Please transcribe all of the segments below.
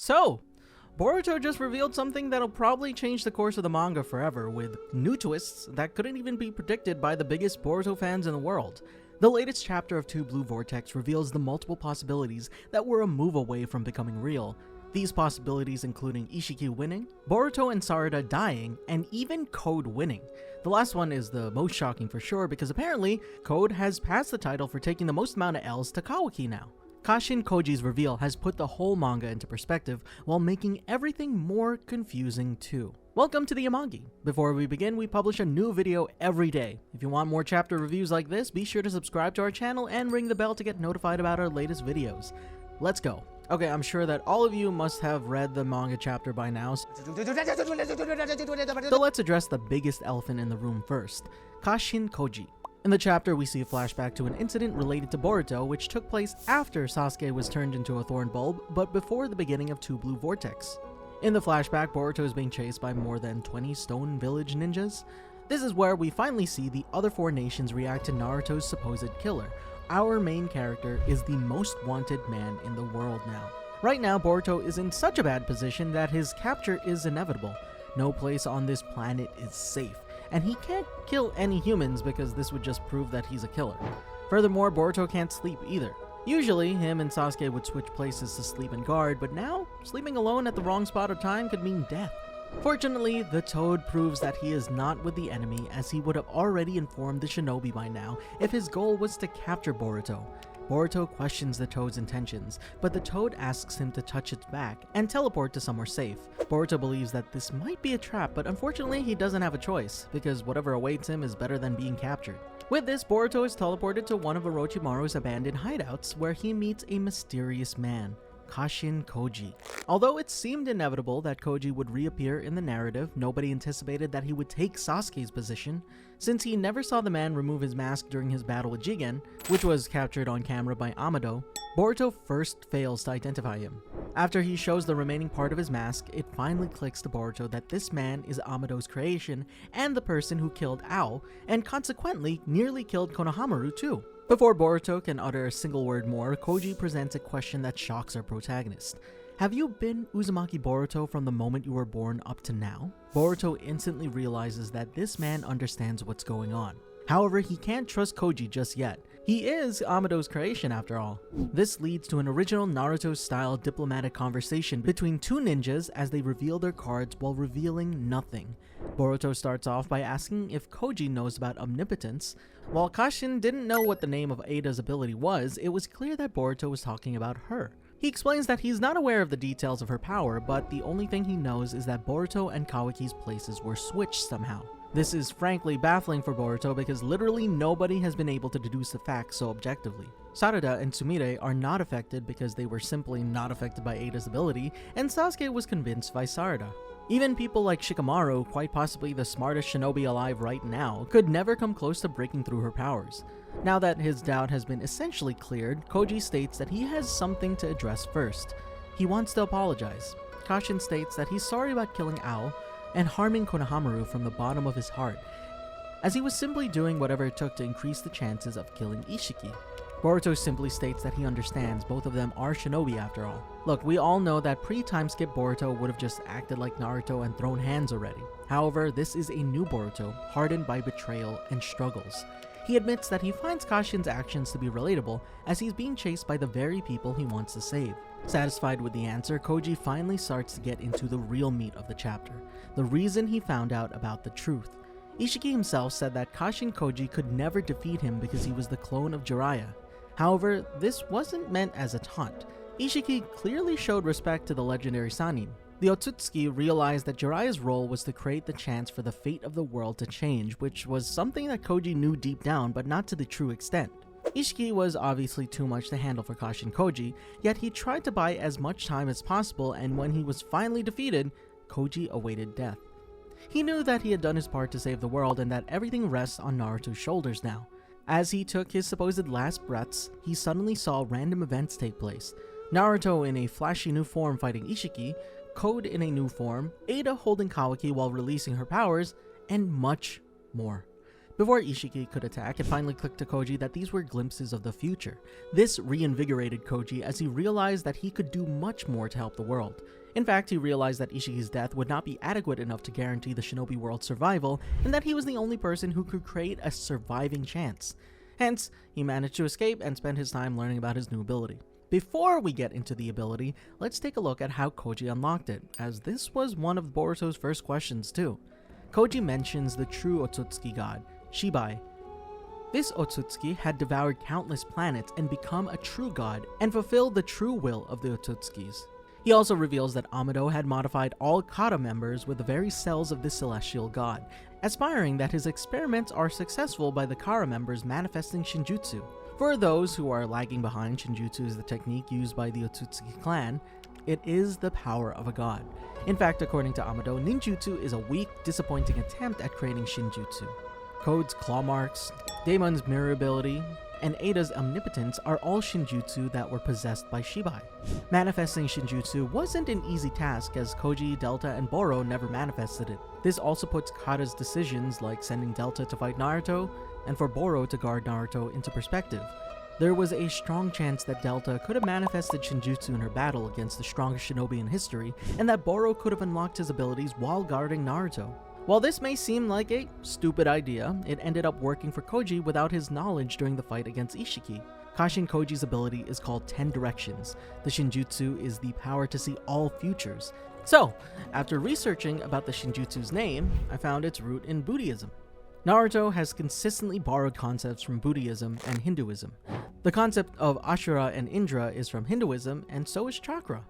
So, Boruto just revealed something that'll probably change the course of the manga forever, with new twists that couldn't even be predicted by the biggest Boruto fans in the world. The latest chapter of 2 Blue Vortex reveals the multiple possibilities that were a move away from becoming real. These possibilities including Isshiki winning, Boruto and Sarada dying, and even Code winning. The last one is the most shocking for sure, because apparently Code has passed the title for taking the most amount of L's to Kawaki now. Kashin Koji's reveal has put the whole manga into perspective while making everything more confusing too. Welcome to the Amagi. Before we begin, we publish a new video every day. If you want more chapter reviews like this, be sure to subscribe to our channel and ring the bell to get notified about our latest videos. Let's go. Okay, I'm sure that all of you must have read the manga chapter by now, so let's address the biggest elephant in the room first, Kashin Koji. In the chapter, we see a flashback to an incident related to Boruto, which took place after Sasuke was turned into a thorn bulb, but before the beginning of 2 Blue Vortex. In the flashback, Boruto is being chased by more than 20 Stone Village ninjas. This is where we finally see the other 4 nations react to Naruto's supposed killer. Our main character is the most wanted man in the world now. Right now, Boruto is in such a bad position that his capture is inevitable. No place on this planet is safe, and he can't kill any humans because this would just prove that he's a killer. Furthermore, Boruto can't sleep either. Usually, him and Sasuke would switch places to sleep and guard, but now, sleeping alone at the wrong spot or time could mean death. Fortunately, the Toad proves that he is not with the enemy, as he would have already informed the shinobi by now if his goal was to capture Boruto. Boruto questions the Toad's intentions, but the Toad asks him to touch its back and teleport to somewhere safe. Boruto believes that this might be a trap, but unfortunately he doesn't have a choice, because whatever awaits him is better than being captured. With this, Boruto is teleported to one of Orochimaru's abandoned hideouts, where he meets a mysterious man, Kashin Koji. Although it seemed inevitable that Koji would reappear in the narrative, nobody anticipated that he would take Sasuke's position, since he never saw the man remove his mask during his battle with Jigen, which was captured on camera by Amado. Boruto first fails to identify him. After he shows the remaining part of his mask, it finally clicks to Boruto that this man is Amado's creation and the person who killed Ao, and consequently nearly killed Konohamaru too. Before Boruto can utter a single word more, Koji presents a question that shocks our protagonist. Have you been Uzumaki Boruto from the moment you were born up to now? Boruto instantly realizes that this man understands what's going on. However, he can't trust Koji just yet. He is Amado's creation after all. This leads to an original Naruto-style diplomatic conversation between 2 ninjas as they reveal their cards while revealing nothing. Boruto starts off by asking if Koji knows about omnipotence. While Kashin didn't know what the name of Ada's ability was, it was clear that Boruto was talking about her. He explains that he's not aware of the details of her power, but the only thing he knows is that Boruto and Kawaki's places were switched somehow. This is frankly baffling for Boruto because literally nobody has been able to deduce the facts so objectively. Sarada and Sumire are not affected because they were simply not affected by Ada's ability, and Sasuke was convinced by Sarada. Even people like Shikamaru, quite possibly the smartest shinobi alive right now, could never come close to breaking through her powers. Now that his doubt has been essentially cleared, Koji states that he has something to address first. He wants to apologize. Kashin states that he's sorry about killing Ao and harming Konohamaru from the bottom of his heart, as he was simply doing whatever it took to increase the chances of killing Isshiki. Boruto simply states that he understands both of them are shinobi after all. Look, we all know that pre-time skip Boruto would have just acted like Naruto and thrown hands already. However, this is a new Boruto, hardened by betrayal and struggles. He admits that he finds Kashin's actions to be relatable, as he's being chased by the very people he wants to save. Satisfied with the answer, Koji finally starts to get into the real meat of the chapter, the reason he found out about the truth. Isshiki himself said that Kashin Koji could never defeat him because he was the clone of Jiraiya. However, this wasn't meant as a taunt. Isshiki clearly showed respect to the legendary Sannin. The Otsutsuki realized that Jiraiya's role was to create the chance for the fate of the world to change, which was something that Koji knew deep down, but not to the true extent. Isshiki was obviously too much to handle for Kashin Koji, yet he tried to buy as much time as possible, and when he was finally defeated, Koji awaited death. He knew that he had done his part to save the world and that everything rests on Naruto's shoulders now. As he took his supposed last breaths, he suddenly saw random events take place. Naruto in a flashy new form fighting Isshiki, Code in a new form, Ada holding Kawaki while releasing her powers, and much more. Before Isshiki could attack, it finally clicked to Koji that these were glimpses of the future. This reinvigorated Koji as he realized that he could do much more to help the world. In fact, he realized that Isshiki's death would not be adequate enough to guarantee the shinobi world's survival, and that he was the only person who could create a surviving chance. Hence, he managed to escape and spend his time learning about his new ability. Before we get into the ability, let's take a look at how Koji unlocked it, as this was one of Boruto's first questions too. Koji mentions the true Otsutsuki god, Shibai. This Otsutsuki had devoured countless planets and become a true god, and fulfilled the true will of the Otsutsukis. He also reveals that Amado had modified all Kara members with the very cells of the celestial god, aspiring that his experiments are successful by the Kara members manifesting Shinjutsu. For those who are lagging behind, Shinjutsu is the technique used by the Otsutsuki clan. It is the power of a god. In fact, according to Amado, ninjutsu is a weak, disappointing attempt at creating Shinjutsu. Code's claw marks, Daemon's mirror ability, and Ada's omnipotence are all Shinjutsu that were possessed by Shibai. Manifesting Shinjutsu wasn't an easy task, as Koji, Delta, and Boro never manifested it. This also puts Kara's decisions like sending Delta to fight Naruto, and for Boro to guard Naruto, into perspective. There was a strong chance that Delta could have manifested Shinjutsu in her battle against the strongest shinobi in history, and that Boro could have unlocked his abilities while guarding Naruto. While this may seem like a stupid idea, it ended up working for Koji without his knowledge during the fight against Isshiki. Kashin Koji's ability is called 10 Directions. The Shinjutsu is the power to see all futures. So, after researching about the Shinjutsu's name, I found its root in Buddhism. Naruto has consistently borrowed concepts from Buddhism and Hinduism. The concept of Ashura and Indra is from Hinduism, and so is chakra,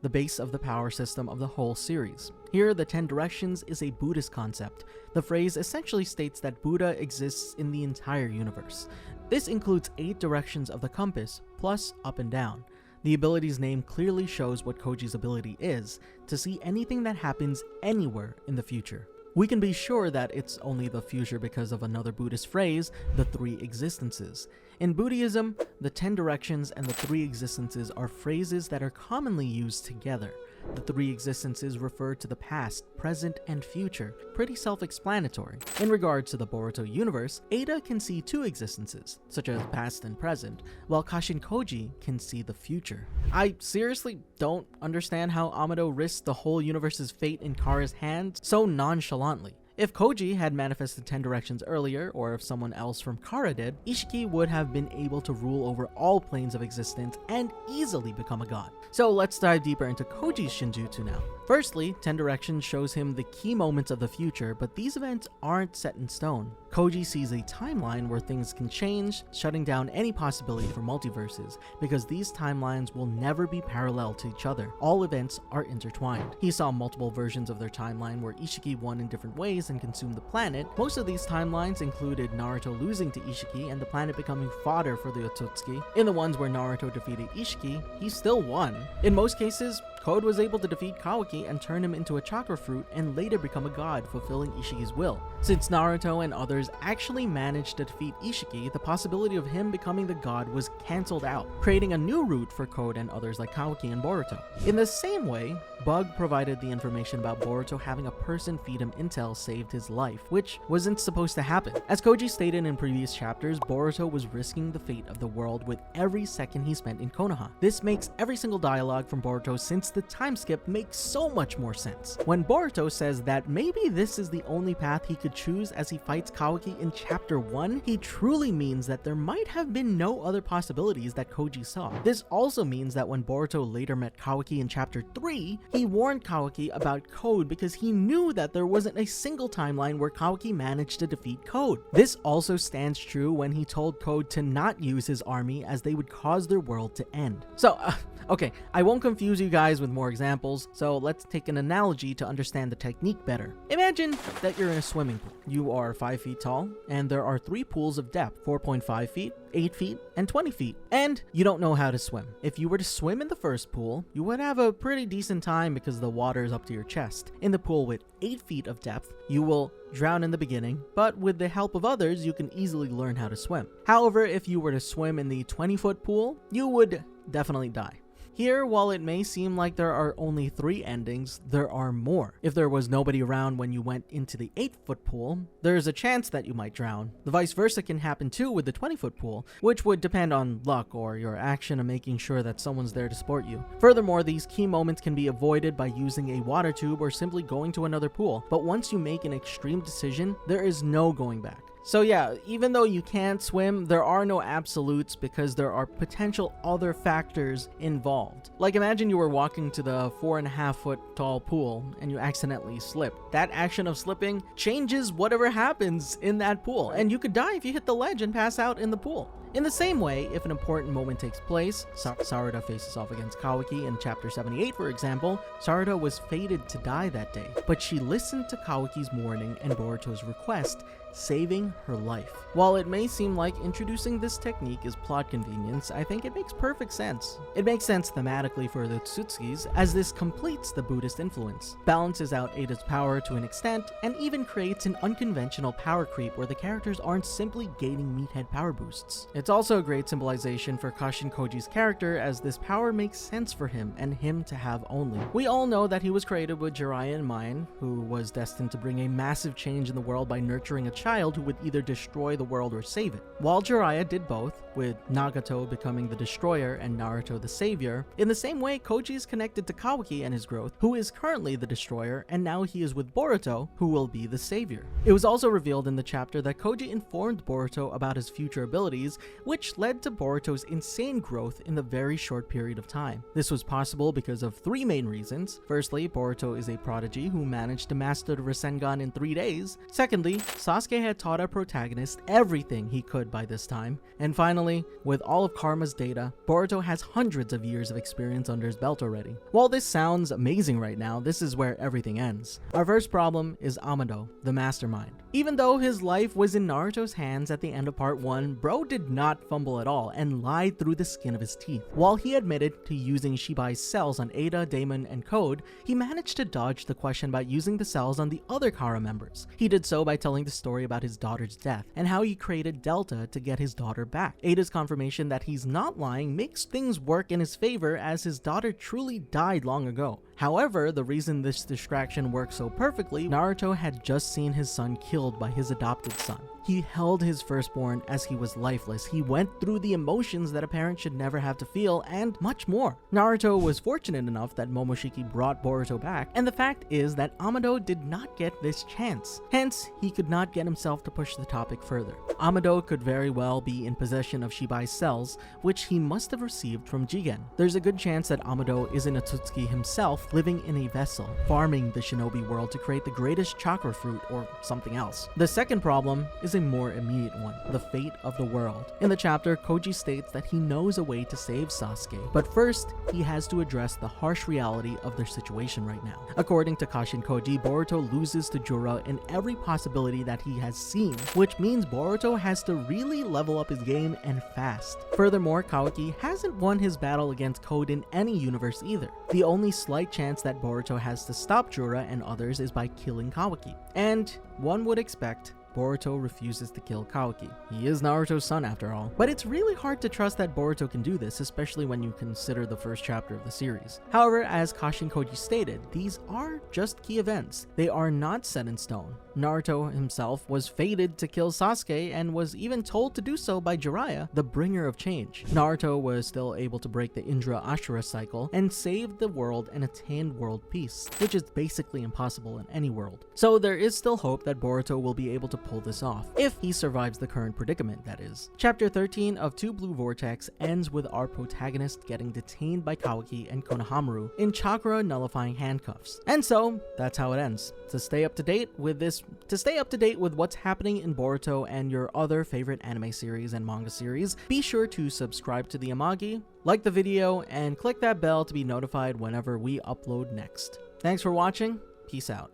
the base of the power system of the whole series. Here, the 10 Directions is a Buddhist concept. The phrase essentially states that Buddha exists in the entire universe. This includes 8 directions of the compass, plus up and down. The ability's name clearly shows what Koji's ability is, to see anything that happens anywhere in the future. We can be sure that it's only the future because of another Buddhist phrase, the 3 existences. In Buddhism, the 10 directions and the 3 existences are phrases that are commonly used together. The 3 existences refer to the past, present, and future, pretty self-explanatory. In regards to the Boruto universe, Ada can see 2 existences, such as past and present, while Kashin Koji can see the future. I seriously don't understand how Amado risked the whole universe's fate in Kara's hands so nonchalantly. If Koji had manifested 10 Directions earlier, or if someone else from Kara did, Isshiki would have been able to rule over all planes of existence and easily become a god. So let's dive deeper into Koji's Shinjutsu now. Firstly, 10 Directions shows him the key moments of the future, but these events aren't set in stone. Koji sees a timeline where things can change, shutting down any possibility for multiverses, because these timelines will never be parallel to each other. All events are intertwined. He saw multiple versions of their timeline where Isshiki won in different ways and consumed the planet. Most of these timelines included Naruto losing to Isshiki and the planet becoming fodder for the Otsutsuki. In the ones where Naruto defeated Isshiki, he still won. In most cases, Code was able to defeat Kawaki and turn him into a chakra fruit and later become a god, fulfilling Ishiki's will. Since Naruto and others actually managed to defeat Isshiki, the possibility of him becoming the god was cancelled out, creating a new route for Code and others like Kawaki and Boruto. In the same way, Bug provided the information about Boruto having a person feed him intel saved his life, which wasn't supposed to happen. As Koji stated in previous chapters, Boruto was risking the fate of the world with every second he spent in Konoha. This makes every single dialogue from Boruto since the time skip make so much more sense. When Boruto says that maybe this is the only path he could choose as he fights Kawaki in chapter 1, he truly means that there might have been no other possibilities that Koji saw. This also means that when Boruto later met Kawaki in chapter 3, he warned Kawaki about Code because he knew that there wasn't a single timeline where Kawaki managed to defeat Code. This also stands true when he told Code to not use his army as they would cause their world to end. So, okay, I won't confuse you guys with more examples, so let's take an analogy to understand the technique better. Imagine that you're in a swimming pool. You are 5 feet tall, and there are 3 pools of depth, 4.5 feet, 8 feet, and 20 feet, and you don't know how to swim. If you were to swim in the first pool, you would have a pretty decent time because the water is up to your chest. In the pool with 8 feet of depth, you will drown in the beginning, but with the help of others, you can easily learn how to swim. However, if you were to swim in the 20-foot pool, you would definitely die. Here, while it may seem like there are only 3 endings, there are more. If there was nobody around when you went into the 8-foot pool, there is a chance that you might drown. The vice versa can happen too with the 20-foot pool, which would depend on luck or your action of making sure that someone's there to support you. Furthermore, these key moments can be avoided by using a water tube or simply going to another pool, but once you make an extreme decision, there is no going back. So yeah, even though you can't swim, there are no absolutes because there are potential other factors involved. Like imagine you were walking to the 4.5-foot tall pool and you accidentally slip. That action of slipping changes whatever happens in that pool, and you could die if you hit the ledge and pass out in the pool. In the same way, if an important moment takes place, Sarada faces off against Kawaki in chapter 78 for example, Sarada was fated to die that day, but she listened to Kawaki's warning and Boruto's request, saving her life. While it may seem like introducing this technique is plot convenience, I think it makes perfect sense. It makes sense thematically for the Tsutsukis, as this completes the Buddhist influence, balances out Ada's power to an extent, and even creates an unconventional power creep where the characters aren't simply gaining meathead power boosts. It's also a great symbolization for Kashin Koji's character, as this power makes sense for him and him to have only. We all know that he was created with Jiraiya in mind, who was destined to bring a massive change in the world by nurturing a child who would either destroy the world or save it. While Jiraiya did both, with Nagato becoming the destroyer and Naruto the savior, in the same way Koji is connected to Kawaki and his growth, who is currently the destroyer, and now he is with Boruto, who will be the savior. It was also revealed in the chapter that Koji informed Boruto about his future abilities, which led to Boruto's insane growth in the very short period of time. This was possible because of 3 main reasons. Firstly, Boruto is a prodigy who managed to master the Rasengan in 3 days. Secondly, Sasuke had taught our protagonist everything he could by this time. And finally, with all of Karma's data, Boruto has hundreds of years of experience under his belt already. While this sounds amazing right now, this is where everything ends. Our first problem is Amado, the mastermind. Even though his life was in Naruto's hands at the end of part 1, bro did not fumble at all and lied through the skin of his teeth. While he admitted to using Shibai's cells on Ada, Damon, and Code, he managed to dodge the question about using the cells on the other Kara members. He did so by telling the story about his daughter's death and how he created Delta to get his daughter back. Ada's confirmation that he's not lying makes things work in his favor, as his daughter truly died long ago. However, the reason this distraction worked so perfectly, Naruto had just seen his son killed by his adopted son. He held his firstborn as he was lifeless. He went through the emotions that a parent should never have to feel, and much more. Naruto was fortunate enough that Momoshiki brought Boruto back, and the fact is that Amado did not get this chance. Hence, he could not get himself to push the topic further. Amado could very well be in possession of Shibai's cells, which he must have received from Jigen. There's a good chance that Amado isn't a Tsuki himself, living in a vessel, farming the shinobi world to create the greatest chakra fruit or something else. The second problem is a more immediate one, the fate of the world. In the chapter, Koji states that he knows a way to save Sasuke, but first, he has to address the harsh reality of their situation right now. According to Kashin Koji, Boruto loses to Jura in every possibility that he has seen, which means Boruto has to really level up his game and fast. Furthermore, Kawaki hasn't won his battle against Code in any universe either. The only slight chance that Boruto has to stop Jura and others is by killing Kawaki. And one would expect Boruto refuses to kill Kawaki. He is Naruto's son after all. But it's really hard to trust that Boruto can do this, especially when you consider the first chapter of the series. However, as Kashin Koji stated, these are just key events. They are not set in stone. Naruto himself was fated to kill Sasuke and was even told to do so by Jiraiya, the bringer of change. Naruto was still able to break the Indra Ashura cycle and save the world and attain world peace, which is basically impossible in any world. So there is still hope that Boruto will be able to pull this off, if he survives the current predicament, that is. Chapter 13 of 2 Blue Vortex ends with our protagonist getting detained by Kawaki and Konohamaru in chakra nullifying handcuffs. And so, that's how it ends. To stay up to date with what's happening in Boruto and your other favorite anime series and manga series, be sure to subscribe to the Amagi, like the video, and click that bell to be notified whenever we upload next. Thanks for watching, peace out.